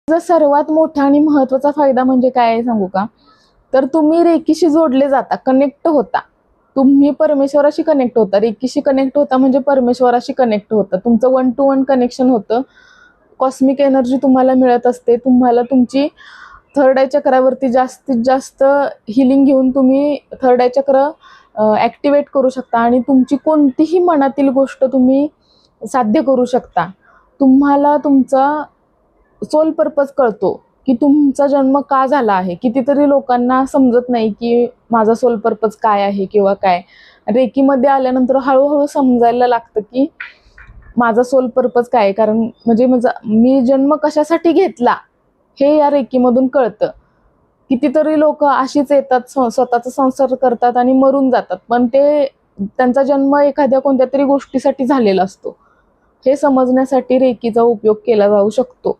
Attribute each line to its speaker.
Speaker 1: जर सर्वात मोठा आणि महत्त्वाचा फायदा म्हणजे काय आहे सांगू का? तर तुम्ही रेकीशी जोडले जाता, कनेक्ट होता. तुम्ही परमेश्वराशी कनेक्ट होता. रेकीशी कनेक्ट होता म्हणजे परमेश्वराशी कनेक्ट होता. तुमचं वन टू वन कनेक्शन होतं. कॉस्मिक एनर्जी तुम्हाला मिळत असते. तुम्हाला तुमची थर्ड आय चक्रावरती जास्तीत जास्त हिलिंग घेऊन तुम्ही थर्ड आय चक्र ॲक्टिवेट करू शकता आणि तुमची कोणतीही मनातील गोष्ट तुम्ही साध्य करू शकता. तुम्हाला तुमचा सोल पर्पज कळतो की तुमचा जन्म का झाला आहे. कितीतरी लोकांना समजत नाही की माझा सोल पर्पज काय आहे किंवा काय. रेकीमध्ये आल्यानंतर हळूहळू समजायला लागतं की माझा सोल पर्पज काय आहे. कारण म्हणजे मी जन्म कशासाठी घेतला हे या रेकीमधून कळतं. कितीतरी लोक अशीच येतात, स्वतःचा संसार करतात आणि मरून जातात, पण ते त्यांचा जन्म एखाद्या कोणत्या तरी गोष्टीसाठी झालेला असतो. हे समजण्यासाठी रेकीचा उपयोग केला जाऊ शकतो.